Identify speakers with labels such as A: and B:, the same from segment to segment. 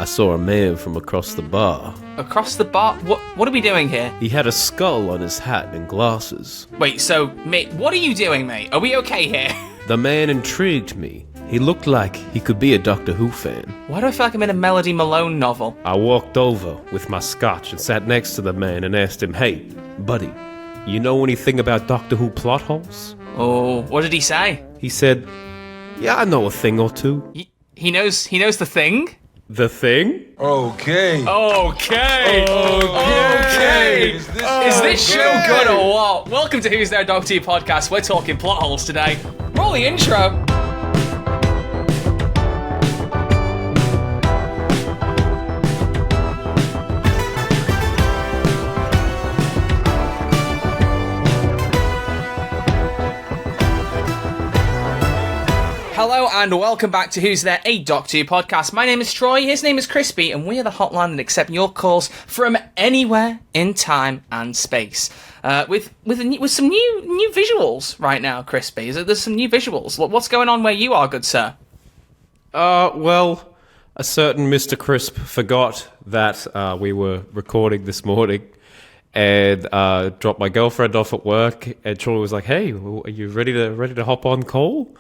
A: I saw a man from across the bar.
B: Across the bar? What are we doing here?
A: He had a skull on his hat and glasses.
B: Wait, so, mate, what are you doing, mate? Are we okay here?
A: The man intrigued me. He looked like he could be a Doctor Who fan.
B: Why do I feel like I'm in a Melody Malone novel?
A: I walked over with my scotch and sat next to the man and asked him, "Hey, buddy, you know anything about Doctor Who plot holes?"
B: Oh, what did he say?
A: He said, "Yeah, I know a thing or two."
B: He knows the thing?
A: The thing?
C: Okay.
B: Okay. Is this show good or what? Welcome to Who's There Doctor Who podcast. We're talking plot holes today. Roll the intro. Hello and welcome back to Who's There, a Doctor Who podcast. My name is Troy, his name is Crispy, and we are the hotline that accept your calls from anywhere in time and space. With some new visuals right now, Crispy. There's some new visuals. What's going on where you are, good sir?
A: Well, a certain Mr. Crisp forgot that we were recording this morning and dropped my girlfriend off at work, and Troy was like, "Hey, are you ready to hop on call?"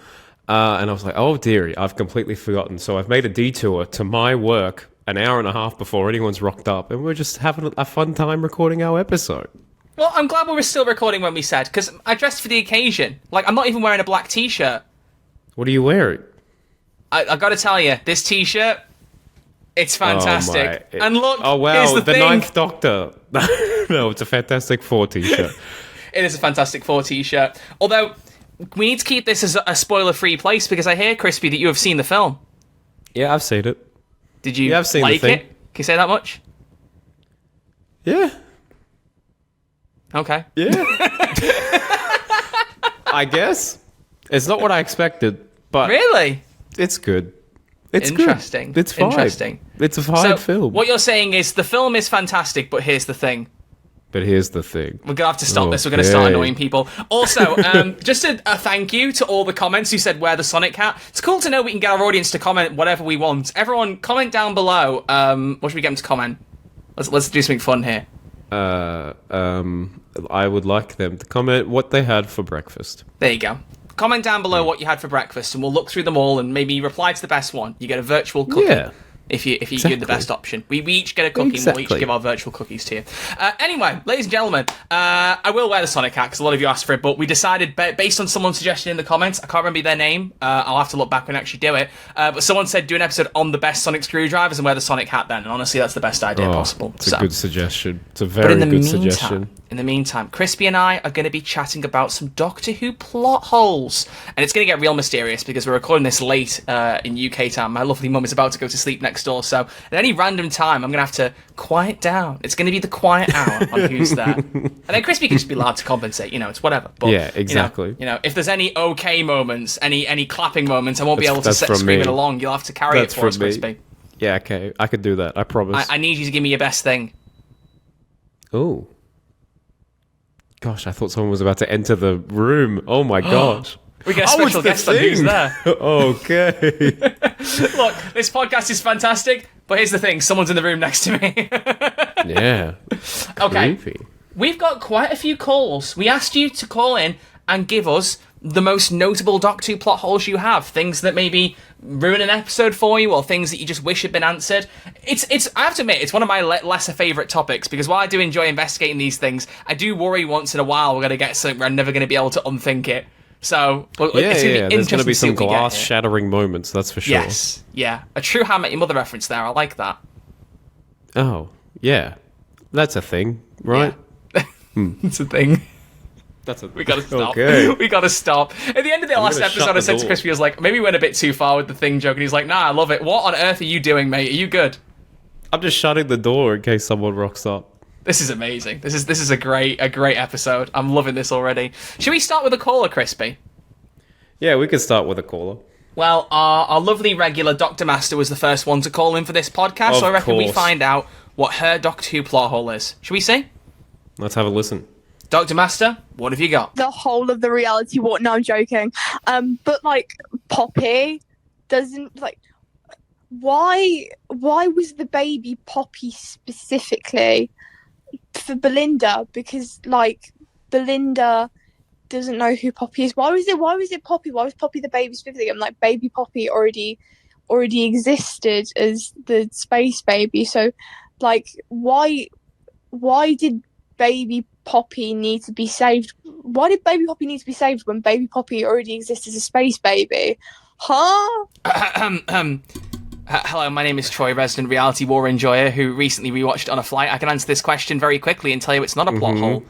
A: And I was like, "Oh dearie, I've completely forgotten." So I've made a detour to my work an hour and a half before anyone's rocked up, and we're just having a fun time recording our episode.
B: Well, I'm glad we were still recording when we said, because I dressed for the occasion. Like, I'm not even wearing a black t-shirt.
A: What are you wearing?
B: I gotta tell you, this t-shirt, it's fantastic.
A: Oh
B: and look,
A: oh wow,
B: here's the thing.
A: Ninth Doctor. No, it's a Fantastic Four t-shirt.
B: It is a Fantastic Four t-shirt. Although, we need to keep this as a spoiler-free place, because I hear, Crispy, that you have seen the film.
A: Yeah, I've seen it.
B: Did you
A: I've seen
B: like
A: the thing.
B: it? Can you say that much?
A: Yeah.
B: Okay.
A: Yeah. I guess. It's not what I expected, but
B: Really?
A: it's good. It's
B: Interesting.
A: good. It's fine.
B: Interesting.
A: It's a fine film.
B: What you're saying is the film is fantastic, but here's the thing.
A: But here's the thing.
B: We're going to have to stop this. We're going to start annoying people. Also, just a thank you to all the comments who said, "Wear the Sonic hat." It's cool to know we can get our audience to comment whatever we want. Everyone, comment down below. What should we get them to comment? Let's do something fun here.
A: I would like them to comment what they had for breakfast.
B: There you go. Comment down below what you had for breakfast, and we'll look through them all and maybe reply to the best one. You get a virtual cookie.
A: Yeah.
B: If you give the best option. We each get a cookie and we'll each give our virtual cookies to you. Anyway, ladies and gentlemen, I will wear the Sonic hat because a lot of you asked for it, but we decided, based on someone's suggestion in the comments, I can't remember their name, I'll have to look back when I actually do it, but someone said do an episode on the best Sonic screwdrivers and wear the Sonic hat then, and honestly that's the best idea possible.
A: It's a good suggestion. It's a very good suggestion.
B: In the meantime, Crispy and I are going to be chatting about some Doctor Who plot holes. And it's going to get real mysterious because we're recording this late in UK time. My lovely mum is about to go to sleep next door. So at any random time, I'm going to have to quiet down. It's going to be the quiet hour on Who's There. And then Crispy can just be allowed to compensate. You know, it's whatever. But,
A: yeah, exactly.
B: You know, if there's any okay moments, any clapping moments, I won't be able to scream it along. You'll have to carry it for us, Crispy.
A: Yeah, okay. I could do that. I promise.
B: I need you to give me your best thing.
A: Oh. Gosh, I thought someone was about to enter the room. Oh my gosh.
B: We get a special guest on Who's There.
A: Okay.
B: Look, this podcast is fantastic, but here's the thing. Someone's in the room next to me.
A: Yeah.
B: Okay.
A: Creepy.
B: We've got quite a few calls. We asked you to call in and give us the most notable Doctor Who plot holes you have. Things that maybe ruin an episode for you, or things that you just wish had been answered. It's. I have to admit, it's one of my lesser favourite topics, because while I do enjoy investigating these things, I do worry once in a while we're going to get something where I'm never going to be able to unthink it. So, it's going to be
A: there's going to be some
B: interesting
A: glass-shattering moments, that's for sure.
B: Yes, yeah. A true How I Met Your Mother reference there, I like that.
A: Oh, yeah. That's a thing, right?
B: Yeah. It's a thing. We gotta stop.
A: Okay.
B: We gotta stop. At the end of the last episode, I said to Crispy, I was like, maybe we went a bit too far with the thing joke, and he's like, nah, I love it. What on earth are you doing, mate? Are you good?
A: I'm just shutting the door in case someone rocks up.
B: This is amazing. This is a great episode. I'm loving this already. Should we start with a caller, Crispy?
A: Yeah, we could start with a caller.
B: Well, our lovely regular Dr. Master was the first one to call in for this podcast, so I reckon we find out what her Doctor Who plot hole is. Should we see?
A: Let's have a listen.
B: Dr. Master, what have you got?
D: The whole of the reality war. No, I'm joking. But like Poppy doesn't like.
C: why was the baby Poppy specifically for Belinda? Because like Belinda doesn't know who Poppy is. Why was it Poppy? Why was Poppy the baby specifically? I'm like, baby Poppy already existed as the space baby. So like why did baby Poppy need to be saved? Why did baby Poppy need to be saved when baby Poppy already exists as a space baby? Huh?
B: Hello, my name is Troy, resident reality war enjoyer who recently rewatched it on a flight. I can answer this question very quickly and tell you it's not a plot hole.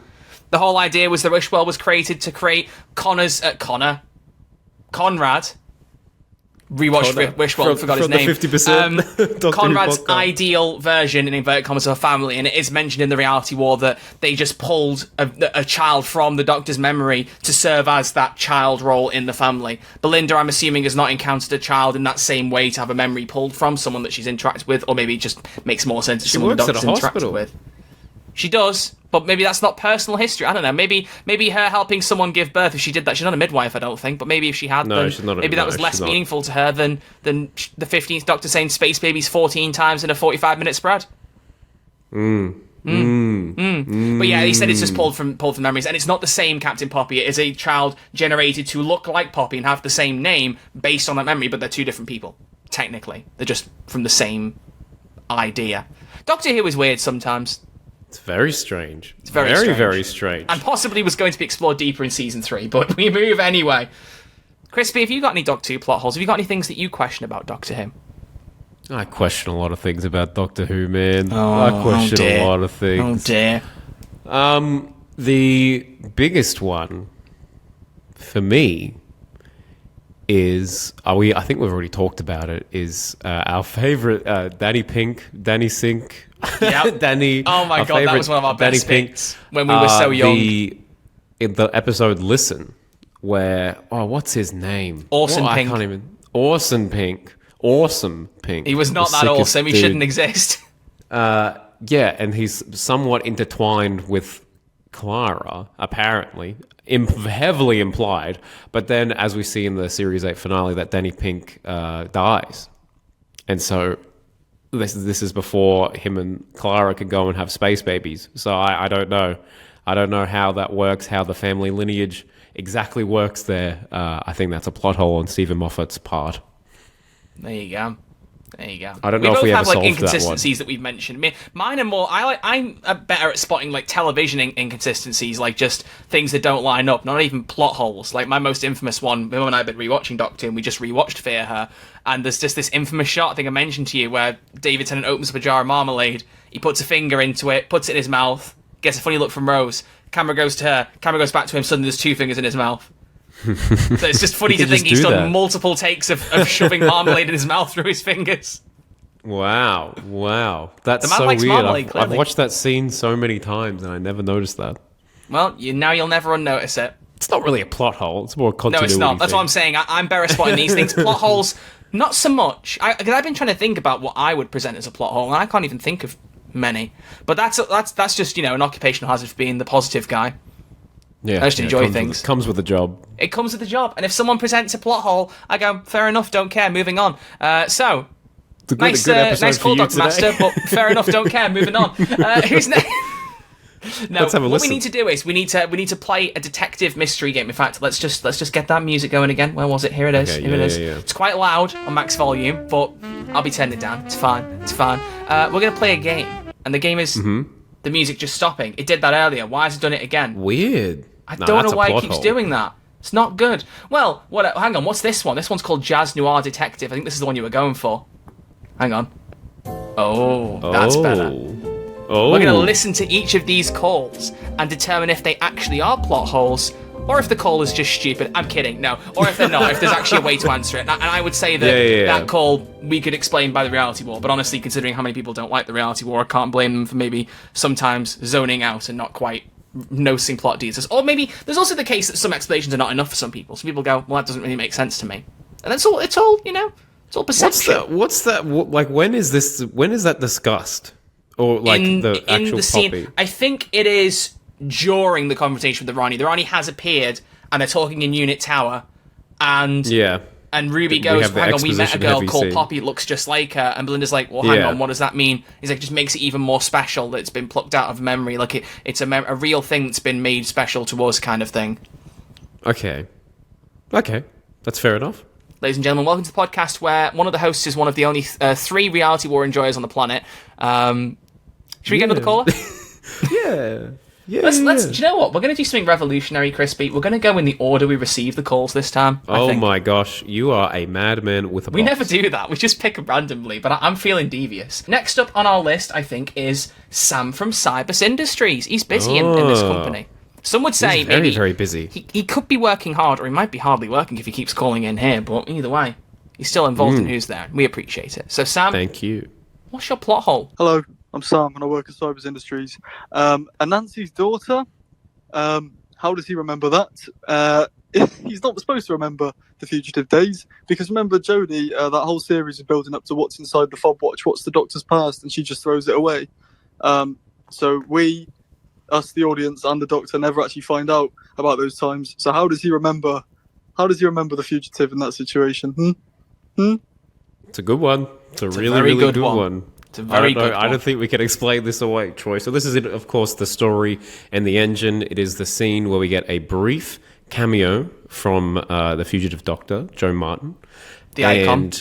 B: The whole idea was the Wishworld was created to create Conrad. Rewatched Wishworld, forgot his name.
A: 50%.
B: Conrad's ideal version, in inverted commas, of a family, and it is mentioned in the reality war that they just pulled a child from the Doctor's memory to serve as that child role in the family. Belinda, I'm assuming, has not encountered a child in that same way to have a memory pulled from someone that she's interacted with, or maybe it just makes more sense to someone the Doctor's interacted with. She does, but maybe that's not personal history. I don't know. Maybe her helping someone give birth, if she did that, she's not a midwife, I don't think. But maybe if she had, maybe that was less meaningful to her than the 15th Doctor saying space babies 14 times in a 45-minute spread. But yeah, he said it's just pulled from memories, and it's not the same Captain Poppy. It is a child generated to look like Poppy and have the same name based on that memory, but they're two different people. Technically, they're just from the same idea. Doctor Who is weird sometimes.
A: It's very strange.
B: It's very
A: strange.
B: And possibly was going to be explored deeper in season 3, but we move anyway. Crispy, have you got any Doctor Who plot holes? Have you got any things that you question about Doctor Who?
A: I question a lot of things about Doctor Who, man. I question a lot of things.
B: Oh dear.
A: The biggest one for me is I think we've already talked about it. Is our favorite Danny Sink.
B: Yep.
A: Danny.
B: Oh my god, that was one of our best picks when we were so young.
A: In the episode Listen, where what's his name?
B: Orson Pink.
A: I can't even. Orson Pink. Awesome Pink.
B: He was not that awesome. He shouldn't exist.
A: Yeah, and he's somewhat intertwined with Clara, apparently. Heavily implied. But then, as we see in the Series 8 finale, that Danny Pink dies. And so this is before him and Clara can go and have space babies. So I don't know. I don't know how that works, how the family lineage exactly works there. I think that's a plot hole on Stephen Moffat's part.
B: There you go.
A: I don't know if we ever solved that one. We both have
B: inconsistencies that we've mentioned. Mine are more. I'm better at spotting like television inconsistencies, like just things that don't line up, not even plot holes. Like my most infamous one. My mum and I have been rewatching Doctor, and we just rewatched Fear Her, and there's just this infamous shot I think I mentioned to you where David Tennant opens up a jar of marmalade, he puts a finger into it, puts it in his mouth, gets a funny look from Rose. Camera goes to her. Camera goes back to him. Suddenly, there's 2 fingers in his mouth. So it's just funny to think he's done multiple takes of shoving marmalade in his mouth through his fingers.
A: Wow. That's so weird. I've watched that scene so many times and I never noticed that.
B: Well, now you'll never unnotice it.
A: It's not really a plot hole. It's more a continuity.
B: No, it's not. That's what I'm saying. I'm better at spotting these things. Plot holes, not so much. Because I've been trying to think about what I would present as a plot hole, and I can't even think of many. But that's just an occupational hazard for being the positive guy.
A: Yeah,
B: I just enjoy things.
A: It comes with the job.
B: It comes with the job. And if someone presents a plot hole, I go, fair enough, don't care, moving on. So, nice call, Dr. Master, but fair enough, don't care, moving on. Who's next? No,
A: let's have a
B: what
A: listen.
B: we need to do is we need to play a detective mystery game. In fact, let's just get that music going again. Where was it? Here it is.
A: Okay,
B: Here it is.
A: Yeah.
B: It's quite loud on max volume, but I'll be turning it down. It's fine. We're going to play a game. And the game is the music just stopping. It did that earlier. Why has it done it again?
A: Weird.
B: I don't know why it keeps doing that. It's not good. Well, hang on. What's this one? This one's called Jazz Noir Detective. I think this is the one you were going for. Hang on. Oh, that's better.
A: Oh.
B: We're going to listen to each of these calls and determine if they actually are plot holes or if the call is just stupid. I'm kidding. No. Or if they're not, if there's actually a way to answer it. And I would say that that call we could explain by the reality war. But honestly, considering how many people don't like the reality war, I can't blame them for maybe sometimes zoning out and not quite noticing plot details. Or maybe there's also the case that some explanations are not enough for some people. Some people go, well, that doesn't really make sense to me. And it's all it's all perception.
A: What's that? Like, when is that discussed? Or like the actual
B: scene,
A: Poppy?
B: I think it is during the conversation with the Rani. The Rani has appeared, and they're talking in Unit Tower, and And Ruby
A: We
B: goes,
A: have the
B: hang on, we met a
A: exposition
B: girl
A: heavy
B: called
A: scene.
B: Poppy that looks just like her. And Belinda's like, well, hang
A: Yeah.
B: on, what does that mean? He's like, just makes it even more special that it's been plucked out of memory. Like, it's a real thing that's been made special to us kind of thing.
A: Okay, that's fair enough.
B: Ladies and gentlemen, welcome to the podcast where one of the hosts is one of the only 3 reality war enjoyers on the planet. Should we get another caller?
A: Yeah.
B: Let's. Do you know what? We're going to do something revolutionary, Crispy. We're going to go in the order we receive the calls this time. I
A: Oh
B: think.
A: my gosh, you are a madman with a box.
B: We never do that. We just pick randomly, but I'm feeling devious. Next up on our list, I think, is Sam from Cybus Industries. He's busy in this company. Some would say
A: He's very,
B: maybe
A: very busy.
B: he could be working hard, or he might be hardly working if he keeps calling in here, but either way, he's still involved in who's there. We appreciate it. So, Sam,
A: Thank you.
B: what's your plot hole?
D: Hello, I'm Sam and I work at Cybus Industries. Anansi's daughter, how does he remember that? He's not supposed to remember the fugitive days, because remember Jodie, that whole series is building up to what's inside the fob watch, what's the doctor's past, and she just throws it away. So we, us the audience and the doctor, never actually find out about those times. So how does he remember the fugitive in that situation?
A: It's a good one. It's a really,
B: very
A: really
B: good
A: good
B: one.
A: one.
B: It's a very good
A: I
B: one.
A: don't think we can explain this away, Troy. So this is, of course, the story and the engine. It is the scene where we get a brief cameo from the fugitive doctor, Joe Martin.
B: The icon.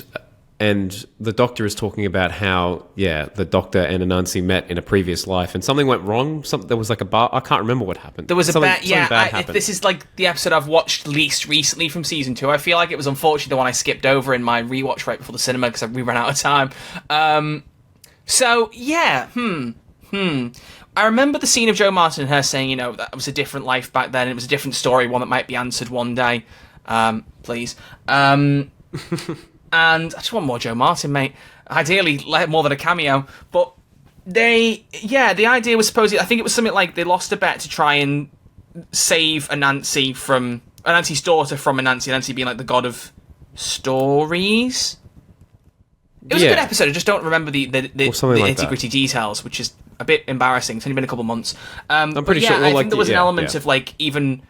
A: And the doctor is talking about how, the doctor and Anansi met in a previous life, and something went wrong. There was like a bar. I can't remember what happened.
B: There was
A: something
B: a
A: bad happened.
B: this is like the episode I've watched least recently from season 2. I feel like it was unfortunately the one I skipped over in my rewatch right before the cinema because we ran out of time. I remember the scene of Joe Martin and her saying, that was a different life back then. It was a different story, one that might be answered one day. Please. And I just want more Joe Martin, mate. Ideally, more than a cameo. But the idea was supposedly, I think it was something like they lost a bet to try and save Anansi's daughter from Anansi being like the god of stories. It was a good episode. I just don't remember the nitty-gritty details, which is a bit embarrassing. It's only been a couple months.
A: I'm pretty sure.
B: I think there was an element of like even.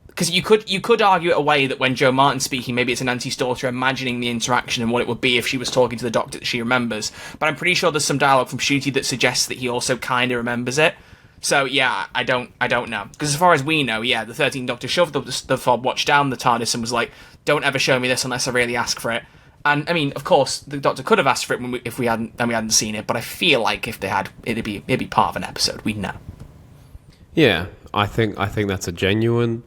B: Because you could argue it away that when Joe Martin's speaking, maybe it's Anansi's daughter imagining the interaction and what it would be if she was talking to the doctor that she remembers. But I'm pretty sure there's some dialogue from Shooty that suggests that he also kind of remembers it. So yeah, I don't know. Because as far as we know, the 13th Doctor shoved the fob watch down the TARDIS and was like, "Don't ever show me this unless I really ask for it." And I mean, of course, the Doctor could have asked for it if we hadn't seen it. But I feel like if they had, it'd be part of an episode. We'd know.
A: Yeah, I think that's a genuine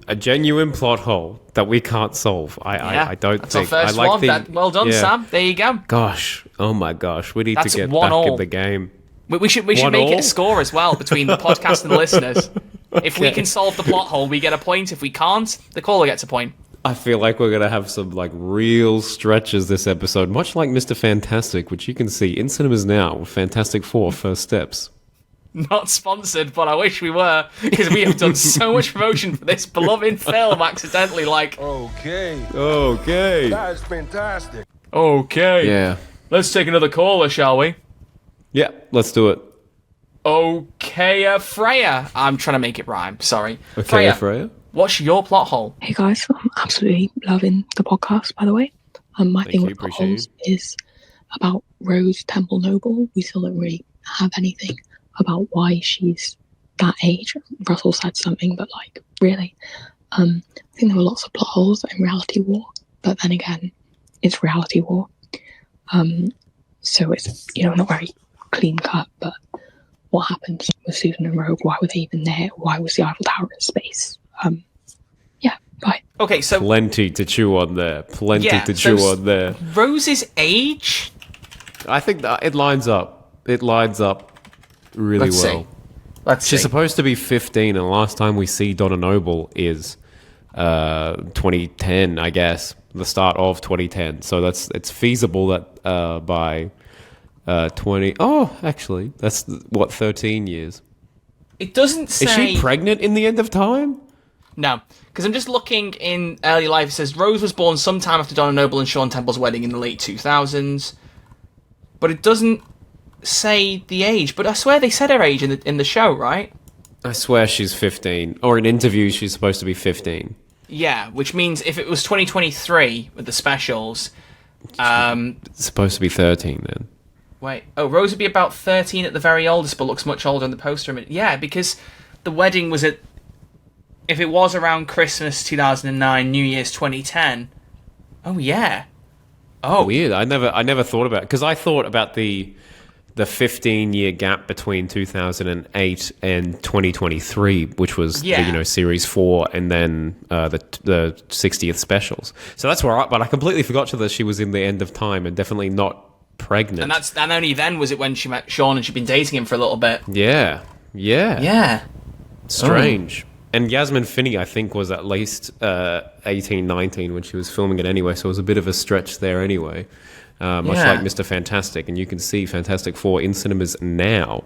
A: plot hole that we can't solve. I don't
B: that's
A: think.
B: Our first
A: I like
B: one. Well done, Sam. There you go.
A: Gosh, oh my gosh, we need
B: That's
A: to get
B: 1-1.
A: back in the game.
B: We should make it a score as well between the podcast and the listeners. If we can solve the plot hole, we get a point. If we can't, the caller gets a point.
A: I feel like we're gonna have some like real stretches this episode, much like Mr. Fantastic, which you can see in cinemas now with Fantastic Four: First Steps.
B: Not sponsored, but I wish we were, because we have done so much promotion for this beloved film accidentally,
E: Okay. That's fantastic.
B: Okay.
A: Yeah.
B: Let's take another caller, shall we?
A: Yeah, let's do it.
B: Okay, Freya. I'm trying to make it rhyme, sorry.
A: Okay, Freya.
B: What's your plot hole?
F: Hey guys, I'm absolutely loving the podcast, by the way. My thing with plot holes is about Rose Temple Noble. We still don't really have anything about why she's that age. Russell said something, but really. I think there were lots of plot holes in Reality War, but then again, it's Reality War. So it's, not very clean cut, but what happened with Susan and Rogue? Why were they even there? Why was the Eiffel Tower in space? Bye.
B: Okay, so...
A: Plenty to chew on there.
B: Rose's age?
A: I think that it lines up. It lines up really well.
B: Let's see.
A: She's supposed to be 15, and the last time we see Donna Noble is 2010, I guess, the start of 2010. So it's feasible that by 20... Oh, actually, that's, 13 years?
B: It doesn't say...
A: Is she pregnant in the end of time?
B: No, because I'm just looking in early life. It says Rose was born sometime after Donna Noble and Sean Temple's wedding in the late 2000s. But it doesn't say the age. But I swear they said her age in the show, right?
A: I swear she's 15. Or in interviews, she's supposed to be 15.
B: Yeah, which means if it was 2023 with the specials,
A: It's supposed to be 13 then.
B: wait, Rose would be about 13 at the very oldest, but looks much older on the poster. Yeah, because the wedding was at, if it was around Christmas 2009, New Year's 2010. Oh yeah. Oh,
A: Weird. I never thought about it, because I thought about the 15-year gap between 2008 and 2023, which was
B: Yeah.
A: Series 4 and then the 60th specials. So that's where but I completely forgot that she was in the End of Time and definitely not pregnant.
B: and only then was it when she met Sean and she'd been dating him for a little bit.
A: Yeah.
B: Yeah.
A: Strange. And Yasmin Finney, I think, was at least 18, 19 when she was filming it anyway, so it was a bit of a stretch there anyway. Much
B: Yeah.
A: like Mr. Fantastic, and you can see Fantastic Four in cinemas now.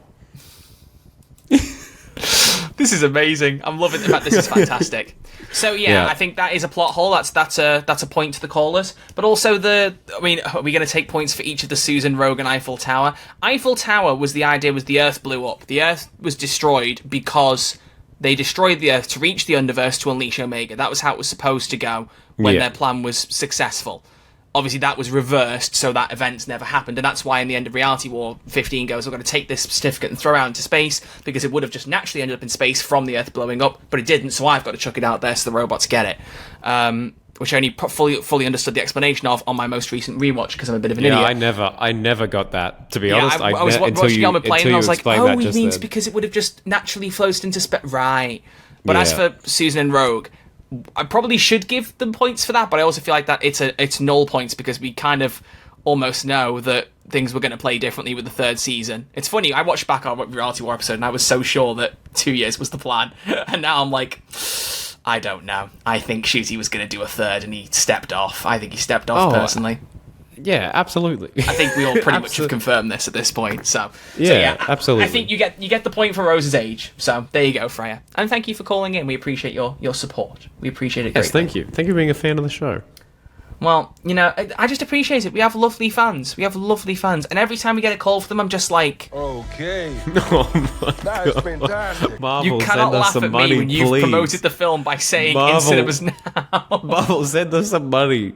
B: This is amazing. I'm loving the fact this is fantastic. So yeah, I think that is a plot hole. That's a point to the callers. But also are we going to take points for each of the Susan, Rogue, and Eiffel Tower? Eiffel Tower was the idea was the Earth blew up. The Earth was destroyed because they destroyed the Earth to reach the Underverse to unleash Omega. That was how it was supposed to go when their plan was successful. Obviously, that was reversed, so that event's never happened, and that's why in the end of Reality War, 15 goes, we're going to take this certificate and throw it out into space, because it would have just naturally ended up in space from the Earth blowing up, but it didn't, so I've got to chuck it out there so the robots get it. Which I only fully understood the explanation of on my most recent rewatch, because I'm a bit of an idiot.
A: I never got that, to be
B: Yeah,
A: honest.
B: I was watching it on the plane, and I was like,
A: explained that
B: he
A: just
B: means
A: then.
B: because it would have just naturally floated into space. Right. But as
A: Yeah.
B: for Susan and Rogue, I probably should give them points for that, but I also feel like that it's null points because we kind of almost know that things were going to play differently with the third season. It's funny, I watched back our Reality War episode and I was so sure that 2 years was the plan, and now I'm like, I don't know. I think Shooty was going to do a third and he stepped off. I think he stepped off personally.
A: Yeah, absolutely.
B: I think we all pretty much have confirmed this at this point. So
A: Yeah, absolutely.
B: I think you get the point for Rose's age. So there you go, Freya. And thank you for calling in. We appreciate your support. We appreciate it greatly.
A: Yes, thank you. Thank you for being a fan of the show.
B: Well, I just appreciate it. We have lovely fans. And every time we get a call from them, I'm just like,
E: Okay,
A: Oh my
E: that is fantastic.
A: Marvel,
B: you cannot
A: send us
B: laugh
A: some
B: at
A: money,
B: me when you've
A: please.
B: promoted the film by saying in
A: Marvel.
B: cinemas now.
A: Marvel, send us some money.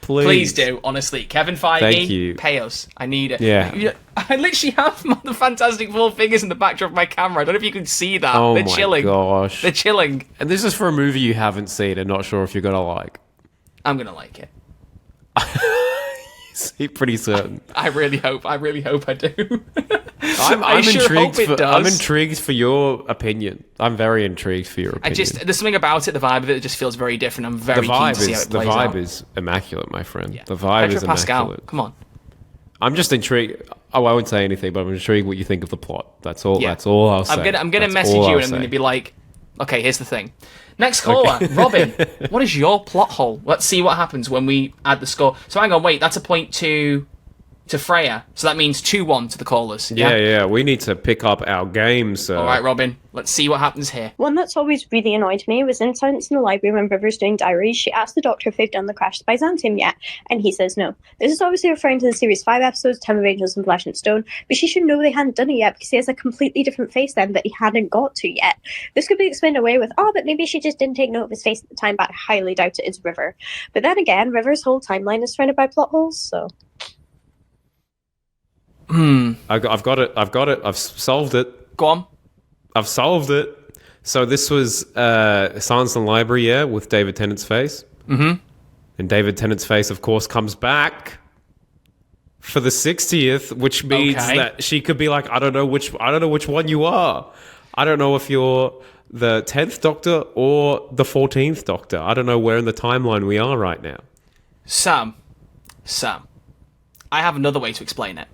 A: Please.
B: Please do, honestly. Kevin Feige,
A: Thank you.
B: pay us. I need it.
A: Yeah.
B: I literally have the Fantastic Four figures in the backdrop of my camera. I don't know if you can see that.
A: Oh
B: They're
A: my
B: chilling.
A: gosh.
B: They're chilling.
A: And this is for a movie you haven't seen and not sure if you're going to like.
B: I'm going to like it.
A: Pretty certain.
B: I really hope I do.
A: I'm
B: I sure
A: intrigued
B: hope it does.
A: I'm intrigued for your opinion. I'm very intrigued for your opinion.
B: There's something about it, the vibe of it just feels very different. I'm very keen to see how it plays out.
A: is immaculate, my friend.
B: Yeah.
A: The vibe
B: Pedro
A: is
B: Pascal,
A: immaculate.
B: come on.
A: I'm just intrigued. Oh, I won't say anything, but I'm intrigued what you think of the plot. That's all.
B: Yeah.
A: That's all I'll say.
B: I'm gonna
A: That's
B: message
A: all
B: you
A: I'll
B: and I'm gonna
A: say.
B: be like, okay, here's the thing. Next caller, Robin. What is your plot hole? Let's see what happens when we add the score. So hang on, wait, that's a point to Freya. So that means 2-1 to the callers.
A: Yeah. We need to pick up our game, sir.
B: All right, Robin. Let's see what happens here.
G: One that's always really annoyed me was in Silence in the Library when River's doing diaries. She asked the Doctor if they've done the Crash the Byzantium yet, and he says no. This is obviously referring to the Series 5 episodes, Time of Angels and Flesh and Stone, but she should know they hadn't done it yet because he has a completely different face then that he hadn't got to yet. This could be explained away with, but maybe she just didn't take note of his face at the time, but I highly doubt it is River. But then again, River's whole timeline is surrounded by plot holes, so...
A: I've got it. I've solved it.
B: Go on.
A: I've solved it. So this was Silence in the Library, with David Tennant's face. Mm-hmm. And David Tennant's face, of course, comes back for the 60th, which means that she could be like, I don't know which one you are. I don't know if you're the 10th Doctor or the 14th Doctor. I don't know where in the timeline we are right now.
B: Sam. I have another way to explain it.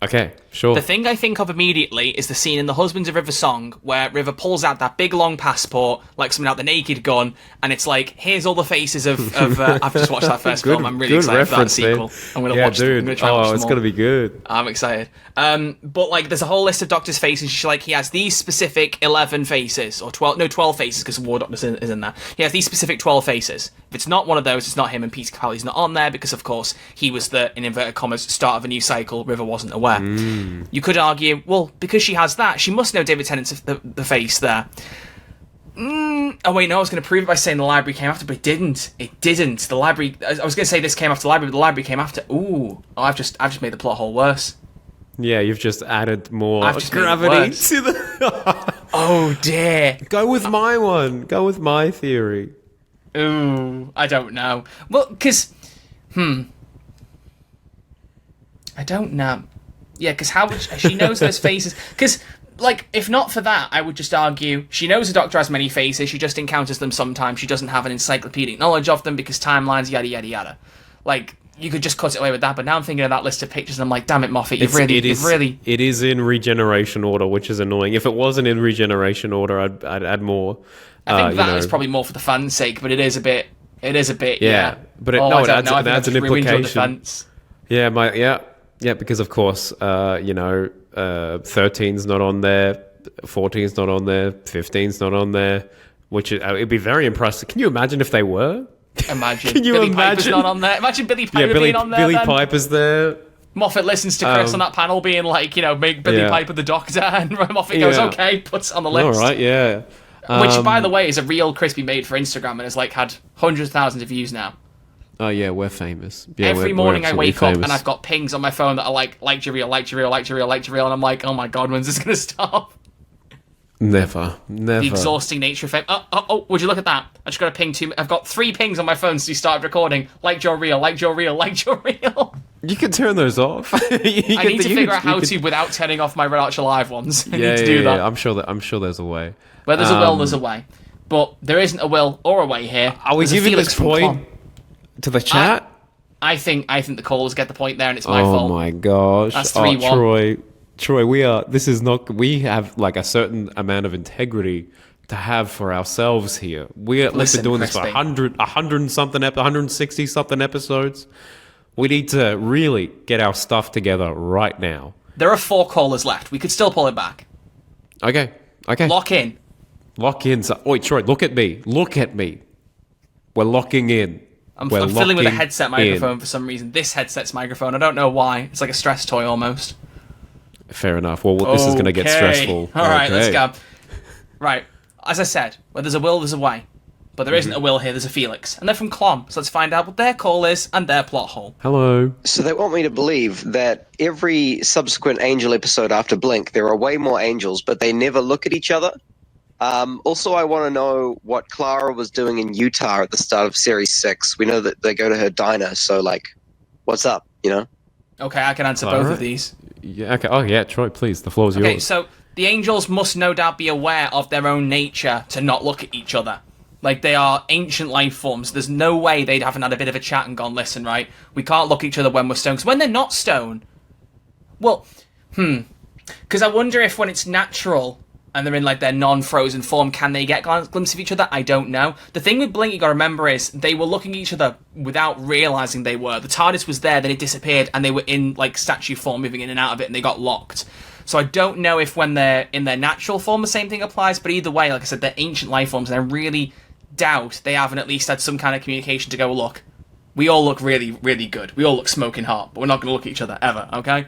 A: Okay, sure.
B: The thing I think of immediately is the scene in the Husbands of River song where River pulls out that big long passport, like something out the Naked Gun, and it's like, here's all the faces of I've just watched that first film. I'm really excited for that sequel. I'm going to watch
A: dude.
B: I'm going to try and watch
A: it's
B: them
A: going to
B: all.
A: be good.
B: I'm excited. But like, there's a whole list of Doctor's faces. She's like, he has these specific 11 faces, or 12 faces, because War Doctor is in there. He has these specific 12 faces. If it's not one of those, it's not him, and Peter Capaldi's not on there, because of course, he was the, in inverted commas, start of a new cycle. River wasn't aware. You could argue, well, because she has that, she must know David Tennant's the face there. Oh wait, no, I was going to prove it by saying the library came after, but it didn't. It didn't. The library. I was going to say this came after the library, but the library came after. Ooh, I've just made the plot hole worse.
A: Yeah, you've just added more
B: I've just made it
A: gravity
B: worse.
A: to the.
B: Oh dear.
A: Go with my one. Go with my theory.
B: Ooh, I don't know. Well, because, I don't know. Yeah, because how would she knows those faces? Because, like, if not for that, I would just argue she knows the Doctor has many faces. She just encounters them sometimes. She doesn't have an encyclopedic knowledge of them because timelines, yada yada yada. Like, you could just cut it away with that. But now I'm thinking of that list of pictures, and I'm like, damn it, Moffat,
A: It is in regeneration order, which is annoying. If it wasn't in regeneration order, I'd add more.
B: I think that is probably more for the fans' sake, but it is a bit. Yeah.
A: But it adds an implication. Yeah, because of course, 13's not on there, 14's not on there, 15's not on there, which it'd be very impressive. Can you imagine if they were?
B: Imagine.
A: Can you
B: Billy
A: imagine?
B: Piper's not on there. Imagine Billy Piper being on there.
A: Billy
B: then.
A: Piper's there.
B: Moffat listens to Chris on that panel being like, make Billy Piper the Doctor, and Moffat goes, okay, puts it on the list.
A: All right, yeah.
B: Which, by the way, is a reel crispy made for Instagram and has like had hundreds of thousands of views now.
A: Oh yeah, we're famous. Yeah,
B: Every morning I wake
A: famous.
B: up and I've got pings on my phone that are like your reel, like your reel, like your reel, like your reel, and I'm like, oh my god, when's this gonna stop?
A: Never.
B: The exhausting nature of it. Oh, would you look at that? I just got a ping I've got 3 pings on my phone since you started recording. Like your reel, like your reel, like your reel.
A: You can turn those off.
B: I need to figure out how to without turning off my Red Archer Live ones. I need to do that.
A: Yeah. I'm sure there's a way.
B: Where there's a will, there's a way. But there isn't a will or a way here.
A: Are we
B: There's a
A: giving
B: Felix
A: this
B: from
A: point
B: Clon.
A: to the chat?
B: I think the callers get the point there, and it's my fault.
A: Oh my gosh!
B: That's 3-1.
A: Troy, we have like a certain amount of integrity to have for ourselves here. We've been doing this for 100 and something, 160 something episodes. We need to really get our stuff together right now.
B: There are 4 callers left. We could still pull it back.
A: Okay.
B: Lock in.
A: Oi, Troy, look at me. We're locking in.
B: I'm fiddling with a headset microphone for some reason. This headset's microphone. I don't know why. It's like a stress toy almost.
A: Fair enough. Well, this is going to get stressful.
B: All right, let's go. Right. As I said, where there's a will, there's a way. But there isn't a will here, there's a Felix. And they're from Clom. So let's find out what their call is and their plot hole.
A: Hello.
H: So they want me to believe that every subsequent Angel episode after Blink, there are way more angels, but they never look at each other. Also, I want to know what Clara was doing in Utah at the start of Series 6. We know that they go to her diner, so, what's up,
B: Okay, I can answer both of these.
A: Yeah. Okay. Oh, yeah, Troy, please. The floor is yours.
B: Okay, so the angels must no doubt be aware of their own nature to not look at each other. Like, they are ancient life forms. There's no way they haven't had a bit of a chat and gone, listen, right, we can't look at each other when we're stone. Because when they're not stone, well, because I wonder if when it's natural and they're in, their non-frozen form, can they get a glimpse of each other? I don't know. The thing with Blink you got to remember is they were looking at each other without realising they were. The TARDIS was there, then it disappeared, and they were in, statue form, moving in and out of it, and they got locked. So I don't know if when they're in their natural form the same thing applies, but either way, like I said, they're ancient life forms, and I really doubt they haven't at least had some kind of communication to go, look, we all look really, really good. We all look smoking hot, but we're not going to look at each other, ever, okay?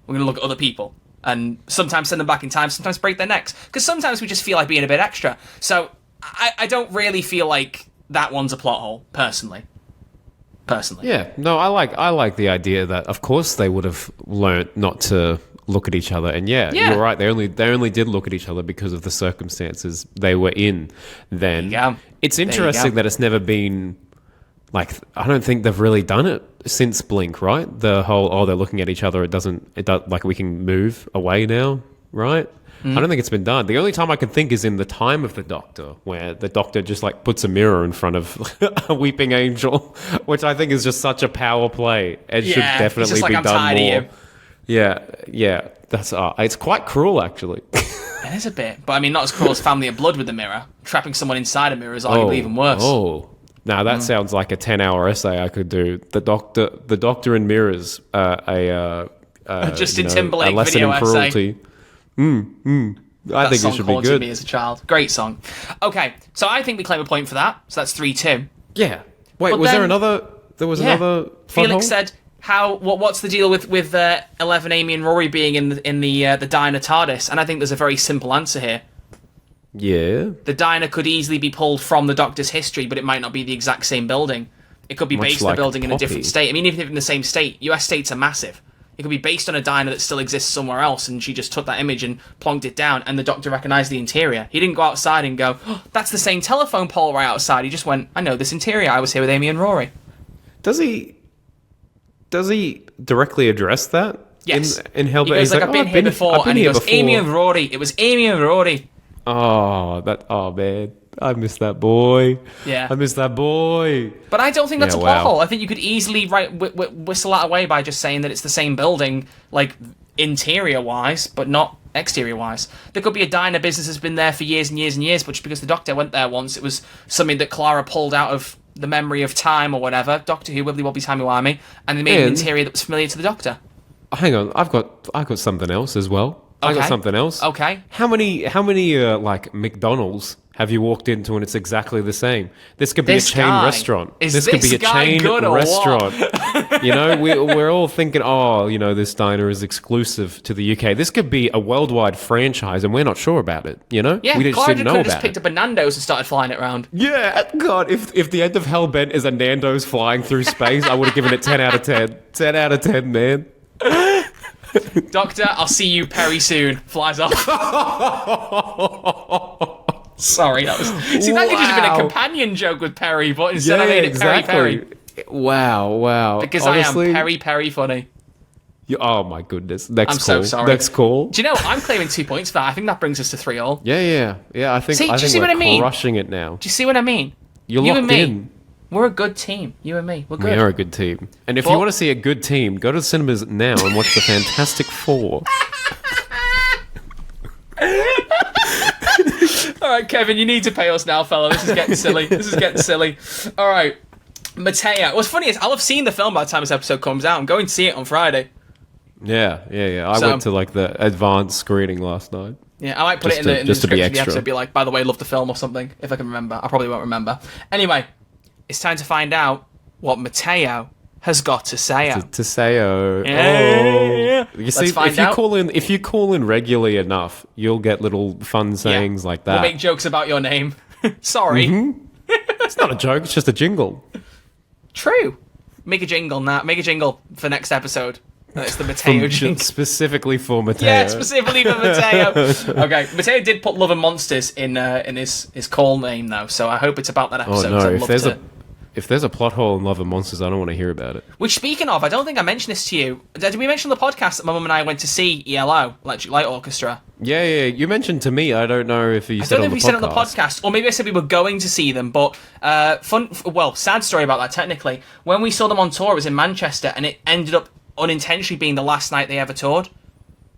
B: We're going to look at other people. And sometimes send them back in time, sometimes break their necks. Because sometimes we just feel like being a bit extra. So I don't really feel like that one's a plot hole, personally.
A: Yeah, no, I like the idea that, of course, they would have learnt not to look at each other. And yeah, you're right. They only did look at each other because of the circumstances they were in then. Yeah. It's interesting that it's never been... I don't think they've really done it since Blink, right? The whole, they're looking at each other, it does, we can move away now, right? I don't think it's been done. The only time I can think is in the time of the Doctor, where the Doctor just, puts a mirror in front of a weeping angel, which I think is just such a power play. It should definitely be done more. Yeah. That's it's quite cruel, actually.
B: It is a bit. But, not as cruel as Family of Blood with the mirror. Trapping someone inside a mirror is arguably even worse.
A: Now that sounds like a 10-hour essay I could do. The Doctor in Mirrors,
B: Justin Timberlake
A: a lesson
B: video
A: in cruelty. I think it should be good.
B: Me as a child, great song. Okay, so I think we claim a point for that. So that's 3-2.
A: Yeah. Wait, was there another? There was another.
B: Felix said, what's the deal with 11, Amy, and Rory being in the diner TARDIS? And I think there's a very simple answer here.
A: Yeah.
B: The diner could easily be pulled from the Doctor's history, but it might not be the exact same building. It could be
A: Much
B: based on
A: like
B: a building in a
A: Poppy.
B: different state. I mean, even if in the same state, US states are massive. It could be based on a diner that still exists somewhere else, and she just took that image and plonked it down, and the Doctor recognised the interior. He didn't go outside and go, oh, that's the same telephone pole right outside. He just went, I know this interior. I was here with Amy and Rory.
A: Does he directly address that?
B: Yes.
A: In Hellbent?
B: He goes
A: He's
B: like, I've been here before, and he goes, Amy and Rory. It was Amy and Rory.
A: Oh, man. I miss that boy.
B: Yeah.
A: I miss that boy.
B: But I don't think that's
A: Yeah,
B: a plot
A: wow.
B: hole. I think you could easily whistle that away by just saying that it's the same building, like interior-wise, but not exterior-wise. There could be a diner business that's been there for years and years and years, but just because the Doctor went there once, it was something that Clara pulled out of the memory of time or whatever. Doctor Who, Wibbly Wobbly Timey Wimey, and they made an interior that was familiar to the Doctor.
A: Hang on, I've got something else as well. I got
B: Okay.
A: something else.
B: Okay.
A: How many like McDonald's have you walked into and it's exactly the same? This could be
B: This
A: a chain
B: guy.
A: restaurant.
B: Is
A: This could
B: this
A: be a
B: guy
A: chain
B: good or what?
A: restaurant. You know, we're all thinking, oh, you know, this diner is exclusive to the UK. This could be a worldwide franchise, and we're not sure about it. You know,
B: Yeah,
A: we just
B: Clara
A: didn't
B: could
A: know
B: have just
A: about
B: picked
A: it.
B: up a Nando's and started flying it around.
A: Yeah, God, if the end of Hellbent is a Nando's flying through space, I would have given it 10 out of 10. 10 out of 10, man.
B: Doctor, I'll see you Perry soon. Flies off. Sorry, that was. See, that could just have been a
A: Wow.
B: companion joke with Perry, but instead I made it Perry.
A: Wow.
B: Because
A: Honestly,
B: I am Perry funny.
A: Oh my goodness. Next
B: I'm
A: call.
B: so sorry.
A: Next call.
B: Do you know, I'm claiming 2 points for that. I think that brings us to 3-all.
A: Yeah. I think
B: See, do you see
A: we're
B: what I mean?
A: crushing it now.
B: Do you see what I mean?
A: You're
B: You
A: locked
B: and me.
A: in.
B: We're a good team. You and me. We're
A: We
B: good.
A: are a good team. And if
B: Well-
A: you want to see a good team, go to the cinemas now and watch the Fantastic Four.
B: All right, Kevin, you need to pay us now, fella. This is getting silly. All right. Mateo. What's funny is I'll have seen the film by the time this episode comes out. I'm going to see it on Friday.
A: Yeah. I
B: So-
A: went to like the advanced screening last night.
B: Yeah, I might put
A: Just
B: it in the
A: just to be
B: description of the
A: extra.
B: episode. Be like, by the way, love the film or something, if I can remember. I probably won't remember. Anyway, it's time to find out what Mateo has got to say.
A: To say, oh,
B: Yeah.
A: you see,
B: Let's find
A: if you
B: out.
A: call in regularly enough, you'll get little fun sayings like that.
B: We'll make jokes about your name. Sorry.
A: It's not a joke; it's just a jingle.
B: True. Make a jingle now. Make a jingle for next episode. It's the Mateo jingle.
A: Specifically for Mateo.
B: Yeah, specifically for Mateo. Okay, Mateo did put Love and Monsters in his call name though, so I hope it's about that
A: Oh
B: episode. 'cause
A: no!
B: I'd
A: If
B: love
A: there's
B: to-
A: if there's a plot hole in Love and Monsters, I don't want to hear about it.
B: Which, speaking of, I don't think I mentioned this to you. Did we mention on the podcast that my mum and I went to see ELO, Electric Light Orchestra?
A: Yeah. You mentioned to me. I don't know if you
B: I
A: said
B: don't know
A: on
B: if
A: the
B: we said
A: podcast.
B: it on the podcast, or maybe I said we were going to see them, but sad story about that, technically. When we saw them on tour, it was in Manchester, and it ended up unintentionally being the last night they ever toured.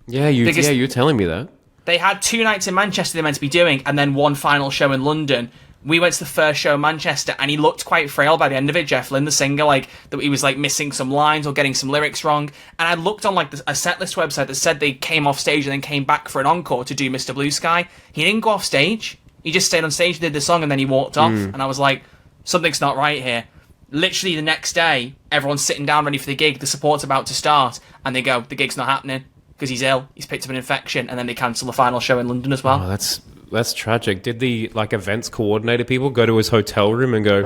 A: Yeah, you're telling me that.
B: They had 2 nights in Manchester they meant to be doing, and then one final show in London. We went to the first show in Manchester, and he looked quite frail by the end of it, Jeff Lynne, the singer, like, that he was, like, missing some lines or getting some lyrics wrong. And I looked on, like, a setlist website that said they came off stage and then came back for an encore to do Mr. Blue Sky. He didn't go off stage. He just stayed on stage, did the song, and then he walked off. And I was like, something's not right here. Literally the next day, everyone's sitting down ready for the gig, the support's about to start, and they go, the gig's not happening, because he's ill, he's picked up an infection, and then they cancel the final show in London as well.
A: Oh, that's tragic. Did the events coordinator people go to his hotel room and go,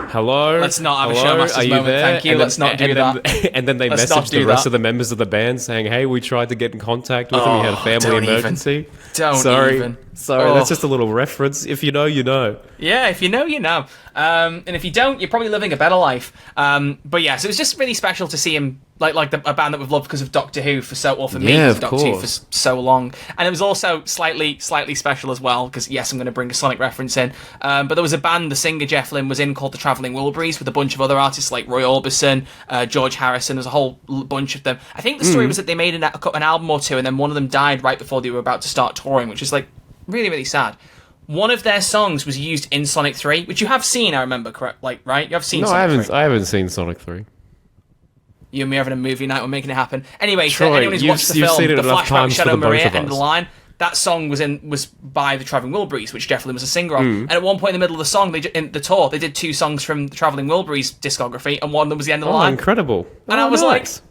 A: "Hello,
B: Let's not have a
A: hello,
B: Showmasters
A: are you
B: moment,
A: there?"
B: thank you,
A: And
B: let's not do that.
A: And then they
B: Let's not
A: messaged
B: do
A: the rest
B: that.
A: of the members of the band saying, "Hey, we tried to get in contact with him. He had a family
B: don't even.
A: emergency."
B: Don't
A: Sorry.
B: even.
A: Sorry,
B: Oh.
A: that's just a little reference. If you know, you know.
B: Yeah, if you know, you know. And if you don't, you're probably living a better life. But yeah, so it was just really special to see him, like a band that we've loved because of Doctor Who for me,
A: Yeah,
B: because
A: of
B: Doctor Who for
A: course.
B: so long. And it was also slightly special as well, because yes, I'm going to bring a Sonic reference in. But there was a band the singer Jeff Lynne was in called the Travelling Wilburys with a bunch of other artists like Roy Orbison, George Harrison. There's a whole bunch of them. I think the story was that they made an album or two, and then one of them died right before they were about to start touring, which is like really, really sad. One of their songs was used in Sonic 3, which you have seen, I remember, correct? Like, right? You have seen
A: No,
B: Sonic 3.
A: I haven't seen Sonic 3.
B: You and me having a movie night, we're making it happen. Anyway,
A: Troy,
B: so anyone who's watched the
A: you've
B: film,
A: seen it
B: the
A: enough
B: flashback
A: times for
B: Shadow
A: the both
B: Maria
A: of
B: End of
A: us.
B: the Line, that song was by the Travelling Wilburys, which Jeff Lynne was a singer
A: Hmm.
B: of. And at one point in the middle of the song, in the tour, they did 2 songs from the Travelling Wilburys discography, and one of them was the End of the
A: Oh,
B: Line.
A: incredible!
B: And
A: Oh,
B: I was
A: nice.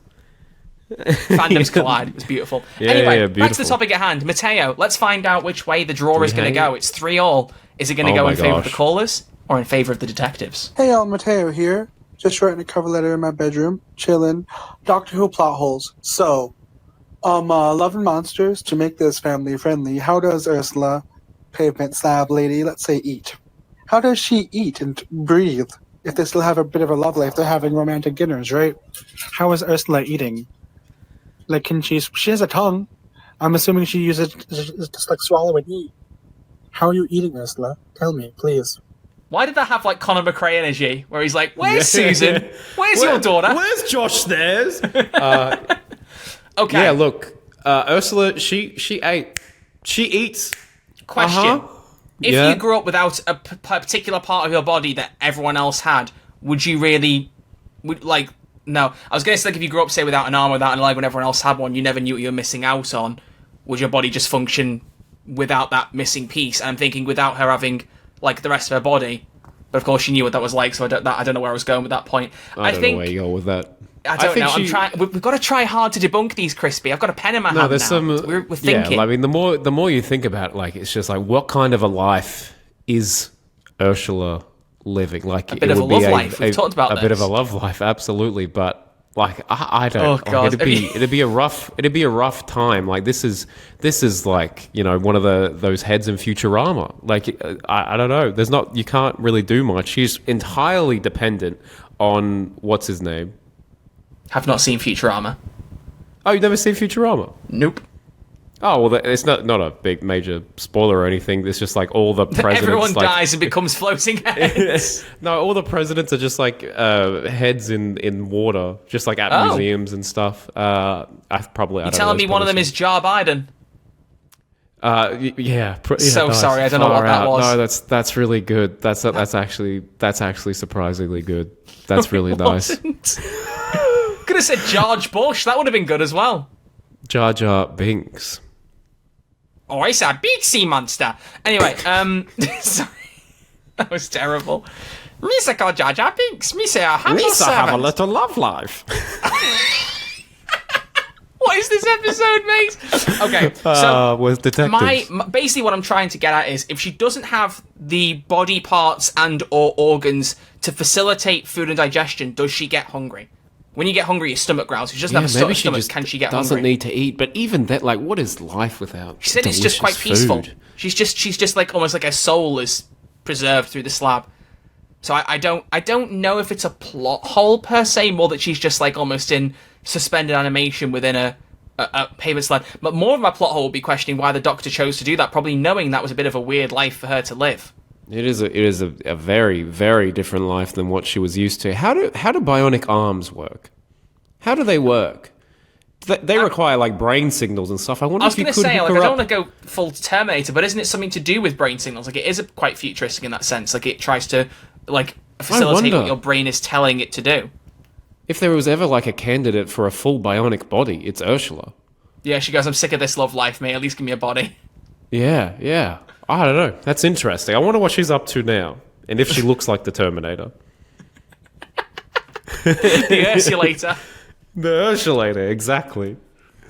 B: Fandoms collide. It was beautiful.
A: Yeah,
B: anyway,
A: yeah,
B: back to the
A: beautiful.
B: topic at hand. Mateo, let's find out which way the draw is going to go. It's 3-3. Is it going to
A: Oh
B: go
A: my
B: in favour of the
A: gosh.
B: callers or in favour of the detectives?
I: Hey y'all, Mateo here. Just writing a cover letter in my bedroom, chilling. Doctor Who plot holes. So, Love and Monsters, to make this family friendly, how does Ursula, pavement slab lady, let's say eat? How does she eat and breathe? If they still have a bit of a love life, they're having romantic dinners, right? How is Ursula eating? Like, she has a tongue. I'm assuming she uses it just like swallow and eat. How are you eating, Ursula? Tell me, please.
B: Why did that have like Conor McRae energy, where he's like, "Where's Susan? Where's your daughter?"
A: Where's Josh Stairs?
B: Okay.
A: Yeah, look, Ursula, she ate. She eats.
B: Question: If
A: Yeah.
B: you grew up without a particular part of your body that everyone else had, would you really, no. I was going to say, like, if you grew up, say, without an arm, without an leg, when everyone else had one, you never knew what you were missing out on, would your body just function without that missing piece? And I'm thinking without her having, like, the rest of her body. But, of course, she knew what that was like, so I don't know where I was going with that point.
A: I don't know where you go with that.
B: I don't
A: think
B: know. I'm trying. We've got to try hard to debunk these, Crispy. I've got a pen in my hand
A: there's
B: now.
A: some.
B: We're thinking.
A: Yeah, I mean, the more you think about it, like, it's just like, what kind of a life is Ursula living? Like,
B: A bit of a love life. We've talked about
A: a bit of
B: this.
A: a love life, absolutely. But like, I don't.
B: Oh,
A: like,
B: God.
A: it'd be a rough time. Like, this is like, you know, one of those heads in Futurama. Like, I don't know. You can't really do much. She's entirely dependent on what's his name.
B: Have not seen Futurama.
A: Oh, you've never seen Futurama?
B: Nope.
A: Oh, well, it's not a big major spoiler or anything. It's just like all the presidents...
B: Everyone
A: like,
B: dies and becomes floating heads.
A: No, all the presidents are just like heads in water, just like at museums and stuff.
B: You're telling me one of them is Jar Biden?
A: Yeah.
B: So
A: nice.
B: sorry, I don't know what
A: Far
B: that
A: out.
B: was.
A: No, that's really good. That's actually surprisingly good. That's really nice.
B: Could have said George Bush. That would have been good as well.
A: Jar Jar Binks.
B: Oh, it's a big sea monster. Anyway, sorry. That was terrible. Misa called Jar Jar Binks. Misa have a
A: little love life.
B: What is this episode, mate? Okay, so
A: with detectives.
B: basically what I'm trying to get at is if she doesn't have the body parts and or organs to facilitate food and digestion, does she get hungry? When you get hungry, your stomach growls. If she doesn't have a
A: maybe
B: stomach,
A: just
B: can she get
A: doesn't
B: hungry?
A: need to eat. But even that, like, what is life without?
B: She said it's just quite peaceful.
A: Food?
B: She's just like almost like her soul is preserved through the slab. So I don't know if it's a plot hole per se, more that she's just like almost in suspended animation within a pavement slab. But more of my plot hole would be questioning why the Doctor chose to do that, probably knowing that was a bit of a weird life for her to live.
A: It is a very, very different life than what she was used to. How do bionic arms work? How do they work? They require like brain signals and stuff. I wonder if you could
B: I was going to say,
A: hook
B: like,
A: her
B: I
A: up.
B: don't want to go full Terminator, but isn't it something to do with brain signals? Like, it is quite futuristic in that sense. Like, it tries to like facilitate what your brain is telling it to do.
A: If there was ever like a candidate for a full bionic body, it's Ursula.
B: Yeah, she goes, I'm sick of this love life, mate. At least give me a body.
A: Yeah. I don't know. That's interesting. I wonder what she's up to now, and if she looks like the Terminator.
B: The Ursulator.
A: The Ursulator, exactly.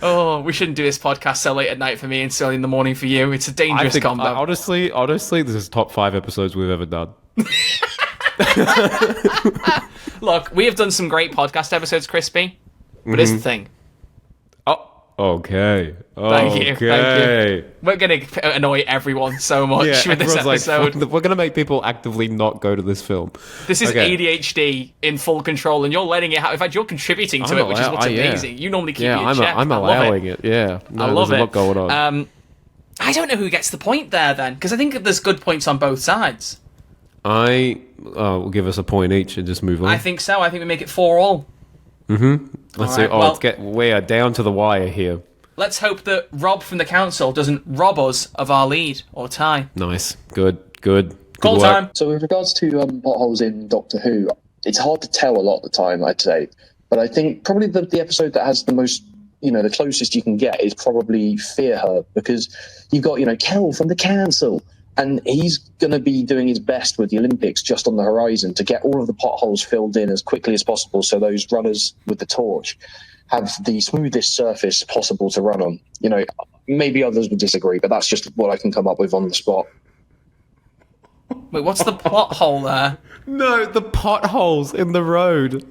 B: Oh, we shouldn't do this podcast so late at night for me and so early in the morning for you. It's a dangerous combo.
A: Honestly, this is top 5 episodes we've ever done.
B: Look, we have done some great podcast episodes, Crispy. But here's the thing.
A: Okay.
B: Thank you. We're going to annoy everyone so much with this episode.
A: We're going to make people actively not go to this film.
B: This is ADHD in full control, and you're letting it happen. In fact, you're contributing to it, which is what's amazing. You normally keep it in check.
A: I'm allowing it. Yeah. No,
B: I love
A: there's
B: it.
A: a lot going on.
B: I don't know who gets the point there, then, because I think there's good points on both sides.
A: We'll give us a point each and just move on.
B: I think so. I think we make it 4-4.
A: Let's see. We are down to the wire here.
B: Let's hope that Rob from the council doesn't rob us of our lead or tie.
A: Nice. Good.
B: Call time.
J: So with regards to potholes in Doctor Who, it's hard to tell a lot of the time, I'd say. But I think probably the episode that has the most, the closest you can get is probably Fear Her, because you've got, Kel from the council. And he's going to be doing his best with the Olympics just on the horizon to get all of the potholes filled in as quickly as possible so those runners with the torch have the smoothest surface possible to run on. You know, maybe others would disagree, but that's just what I can come up with on the spot.
B: Wait, what's the plot hole there?
A: No, the potholes in the road.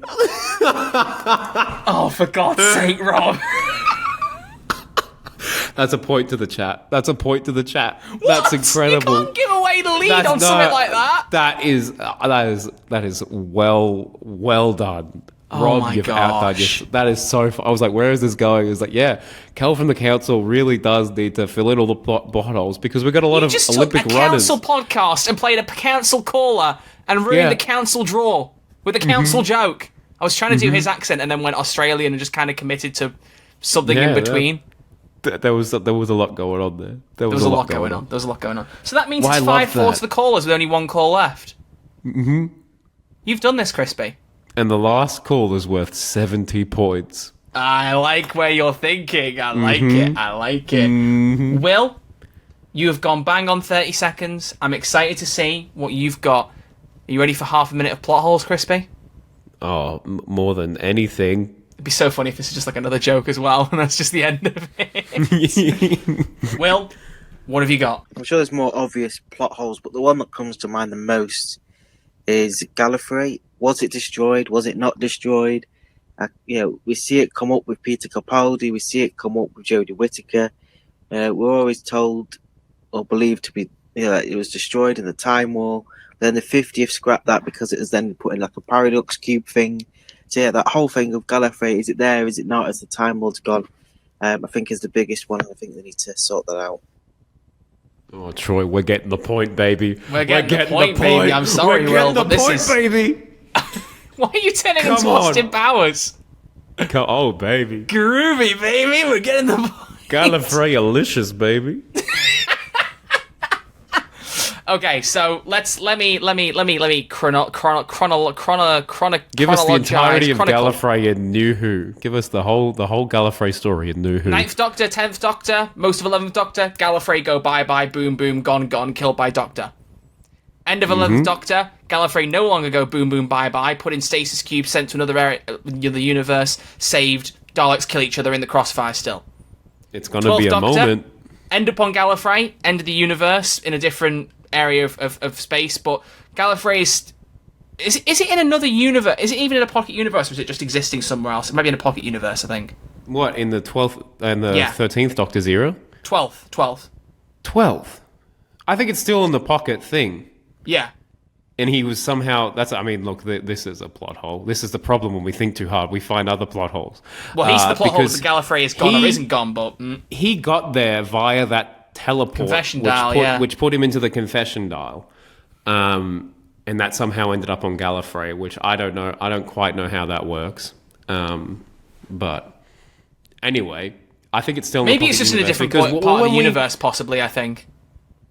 B: Oh, for God's sake, Rob.
A: That's a point to the chat. That's a point to the chat. That's incredible.
B: You can't give away the lead on something like that.
A: That is well done.
B: Oh
A: Rob,
B: my
A: you've
B: gosh.
A: outdone your, that is so fun. I was like, where is this going? It was like, yeah, Kel from the council really does need to fill in all the potholes because we've got a lot
B: You
A: of
B: just
A: Olympic
B: took a
A: runners.
B: council podcast and played a council caller and ruined the council draw with a council joke. I was trying to do his accent and then went Australian and just kind of committed to something in between.
A: There was a lot going on there. There was
B: a lot going on. There was a lot going on. So that means
A: Well,
B: it's
A: I love
B: 5-4
A: that.
B: to the callers with only one call left. Mm-hmm. You've done this, Crispy.
A: And the last call is worth 70 points.
B: I like where you're thinking. I like it. I like it. Will, you have gone bang on 30 seconds. I'm excited to see what you've got. Are you ready for half a minute of plot holes, Crispy?
A: Oh, more than anything.
B: It'd be so funny if this is just like another joke as well, and that's just the end of it. Will, what have you got?
K: I'm sure there's more obvious plot holes, but the one that comes to mind the most is Gallifrey. Was it destroyed? Was it not destroyed? We see it come up with Peter Capaldi. We see it come up with Jodie Whittaker. We're always told or believed to be, that it was destroyed in the Time War. Then the 50th scrapped that because it was then put in like a paradox cube thing. So yeah, that whole thing of Gallifrey, is it there? Is it not? As the Time Lord's gone, I think is the biggest one. I think they need to sort that out.
A: Oh, Troy, we're getting the point, baby.
B: We're getting the point, baby. I'm sorry, Will, but this is...
A: baby.
B: Why are you turning
A: Come
B: into
A: on.
B: Austin Powers?
A: Oh, baby.
B: Groovy, baby. We're getting the point.
A: Gallifrey-alicious, baby.
B: Okay, so let me
A: Give us the entirety of Gallifrey in New Who. Give us the whole Gallifrey story in New Who.
B: 9th Doctor, 10th Doctor, most of 11th Doctor, Gallifrey go bye-bye, boom, boom, gone, gone, killed by Doctor. End of 11th Doctor, Gallifrey no longer go boom, boom, bye-bye, put in stasis cube, sent to another area of the universe, saved, Daleks kill each other in the crossfire still.
A: It's going to be a
B: Doctor,
A: moment.
B: End up on Gallifrey, end of the universe in a different area of space, but Gallifrey is it in another universe? Is it even in a pocket universe, or is it just existing somewhere else? It might be in a pocket universe, I think.
A: What, in the 12th and the 13th Doctor's era?
B: 12th.
A: 12th? I think it's still in the pocket thing.
B: Yeah.
A: And he was somehow... look, this is a plot hole. This is the problem when we think too hard. We find other plot holes.
B: Well, he's the plot hole that Gallifrey is gone or isn't gone, but...
A: He got there via that teleport,
B: confession dial,
A: which put him into the confession dial, and that somehow ended up on Gallifrey, which I don't know. I don't quite know how that works, but anyway, I think it's still
B: maybe it's just in a different part of the universe, possibly. I think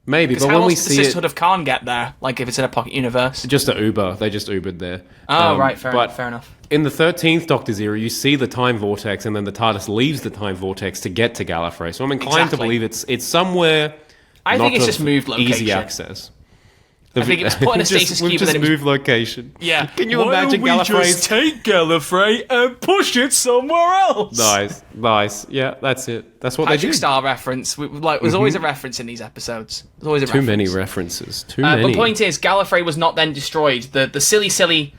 A: maybe, but
B: how
A: when
B: else
A: we
B: does
A: see
B: the
A: it,
B: Sisterhood of Khan get there? Like if it's in a pocket universe,
A: just an Uber. They just Ubered there.
B: Oh, right, fair enough.
A: In the 13th Doctor's era, you see the time vortex, and then the TARDIS leaves the time vortex to get to Gallifrey. So I'm inclined to believe it's somewhere.
B: I think it's just moved location.
A: Easy access.
B: I think it was put in a stasis cube.
A: We've just
B: and then
A: moved location.
B: Yeah.
A: Can you imagine Gallifrey?
B: Just take Gallifrey and push it somewhere else.
A: Nice. Yeah, that's it. That's what
B: Patrick
A: they do.
B: Star reference. There's always a reference in these episodes. There's always a reference.
A: Too many references. Too many.
B: But the point is, Gallifrey was not then destroyed. The silly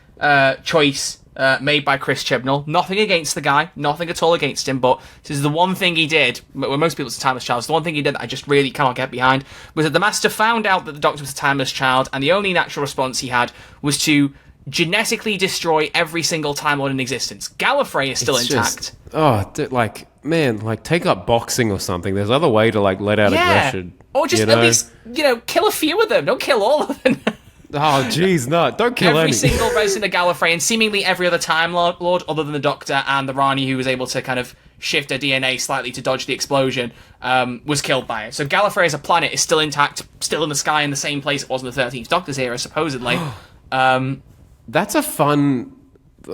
B: choice made by Chris Chibnall. Nothing against the guy. Nothing at all against him. But this is the one thing he did. When most people, it's a timeless child. The one thing he did that I just really cannot get behind was that the Master found out that the Doctor was a timeless child, and the only natural response he had was to genetically destroy every single Time Lord in existence. Gallifrey is still intact.
A: Take up boxing or something. There's other way to let out aggression.
B: Or just at least kill a few of them. Don't kill all of them.
A: Oh, jeez, no. Don't kill
B: every
A: any.
B: single resident of Gallifrey, and seemingly every other Time Lord other than the Doctor and the Rani, who was able to kind of shift her DNA slightly to dodge the explosion, was killed by it. So Gallifrey as a planet is still intact, still in the sky in the same place it was in the 13th Doctor's era, supposedly.
A: That's a fun...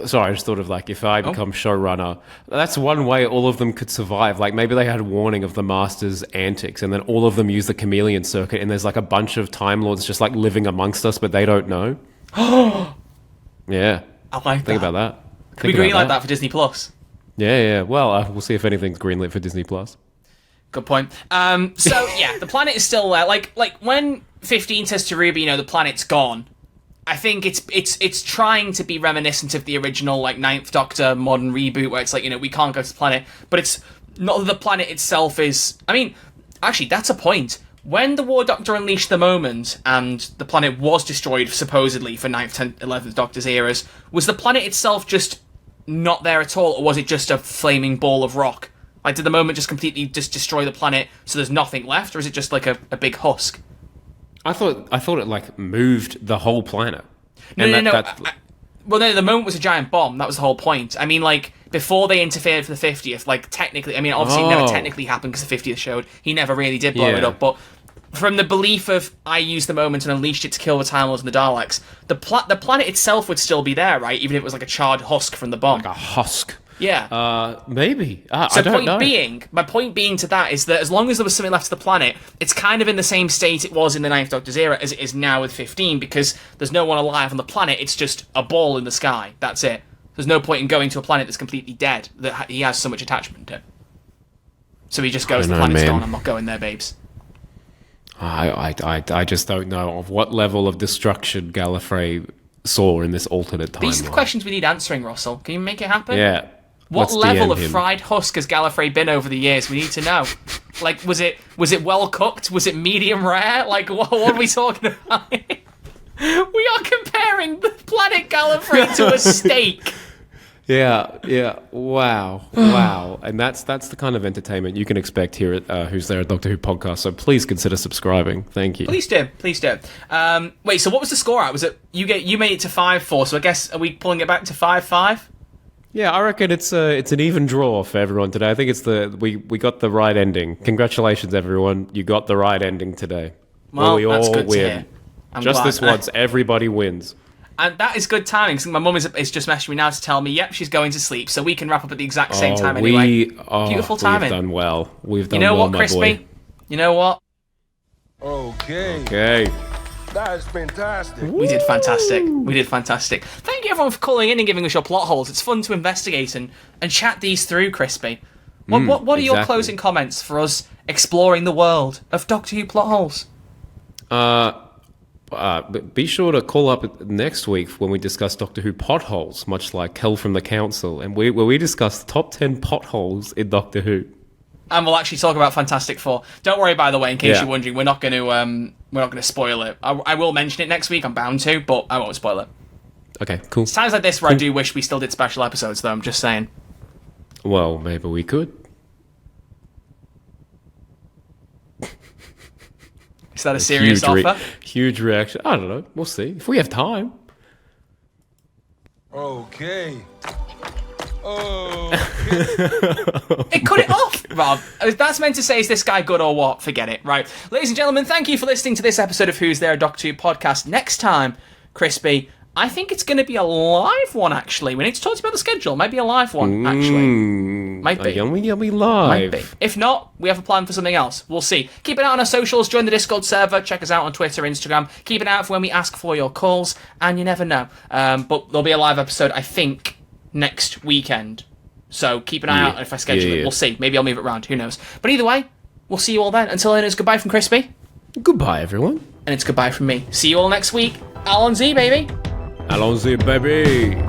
A: Sorry, I just thought of if I become showrunner, that's one way all of them could survive. Maybe they had warning of the Master's antics, and then all of them use the chameleon circuit, and there's a bunch of Time Lords just living amongst us, but they don't know. Yeah.
B: I like that.
A: Think about that.
B: Could we green like that for Disney Plus?
A: Yeah. Well, we'll see if anything's greenlit for Disney Plus.
B: Good point. So yeah, the planet is still there. Like when 15 says to Ruby, the planet's gone. I think it's trying to be reminiscent of the original like Ninth Doctor modern reboot, where it's like we can't go to the planet, but it's not that the planet itself is. I mean, actually, that's a point. When the War Doctor unleashed the moment and the planet was destroyed supposedly for 9th, 10th, 11th Doctor's eras, was the planet itself just not there at all, or was it just a flaming ball of rock? Like, did the moment just completely just destroy the planet so there's nothing left, or is it just like a big husk?
A: I thought it like moved the whole planet.
B: No. The moment was a giant bomb. That was the whole point. I mean, like, before they interfered for the 50th, like, technically, I mean, obviously it never technically happened because the 50th showed he never really did blow it up, but from the belief of I used the moment and unleashed it to kill the Time Lords and the Daleks, the planet itself would still be there, right? Even if it was like a charred husk from the bomb.
A: Like a husk.
B: Yeah.
A: Maybe.
B: So
A: I don't know.
B: My point being to that is that as long as there was something left to the planet, it's kind of in the same state it was in the Ninth Doctor's era as it is now with 15, because there's no one alive on the planet, it's just a ball in the sky. That's it. There's no point in going to a planet that's completely dead, that he has so much attachment to. So he just goes, the planet's gone, I'm not going there, babes.
A: I just don't know of what level of destruction Gallifrey saw in this alternate timeline.
B: These are the questions we need answering, Russell. Can you make it happen?
A: Yeah.
B: What level of fried husk has Gallifrey been over the years? We need to know. Like, was it well cooked? Was it medium rare? Like, what are we talking about? We are comparing the planet Gallifrey to a steak.
A: Yeah. Wow. And that's the kind of entertainment you can expect here at Who's There, a Doctor Who podcast. So please consider subscribing. Thank you.
B: Please do. Wait, so what was the score at? Was it you made it to 5-4? So I guess are we pulling it back to 5-5?
A: Yeah, I reckon it's an even draw for everyone today. I think it's we got the right ending. Congratulations, everyone! You got the right ending today.
B: Well,
A: we
B: that's
A: all
B: good
A: win.
B: to hear. I'm
A: just
B: glad.
A: this once, everybody wins.
B: And that is good timing, because my mum is just messaging me now to tell me, yep, she's going to sleep, so we can wrap up at the exact same time anyway. Beautiful timing.
A: We've done well. We've done
B: well,
A: well, my
B: Crispy?
A: boy.
B: You know what?
E: Okay. That is fantastic.
B: We did fantastic. Thank you, everyone, for calling in and giving us your plot holes. It's fun to investigate and chat these through, Crispy. What are your closing comments for us exploring the world of Doctor Who plot holes?
A: But be sure to call up next week when we discuss Doctor Who potholes, much like Hell from the Council, and where we discuss the top 10 potholes in Doctor Who.
B: And we'll actually talk about Fantastic Four. Don't worry, by the way, in case you're wondering, we're not going to spoil it. I will mention it next week. I'm bound to, but I won't spoil it.
A: Okay, cool.
B: It's times like this where I do wish we still did special episodes, though. I'm just saying.
A: Well, maybe we could.
B: Is that a serious offer?
A: Huge reaction. I don't know. We'll see. If we have time.
E: Okay.
B: It cut it off, Rob. That's meant to say, is this guy good or what? Forget it. Right. Ladies and gentlemen, thank you for listening to this episode of Who's There, a Doctor Who podcast. Next time, Crispy, I think it's going to be a live one, actually. We need to talk to you about the schedule. Might be a live one, actually. Might be.
A: Yummy live.
B: Might be. If not, we have a plan for something else. We'll see. Keep an eye on our socials. Join the Discord server. Check us out on Twitter, Instagram. Keep an eye out for when we ask for your calls. And you never know. But there'll be a live episode, I think, next weekend. So keep an eye out if I schedule it. We'll see. Maybe I'll move it around. Who knows? But either way, we'll see you all then. Until then, it's goodbye from Crispy.
A: Goodbye, everyone.
B: And it's goodbye from me. See you all next week. Allons-y, baby.
A: Allons-y, baby.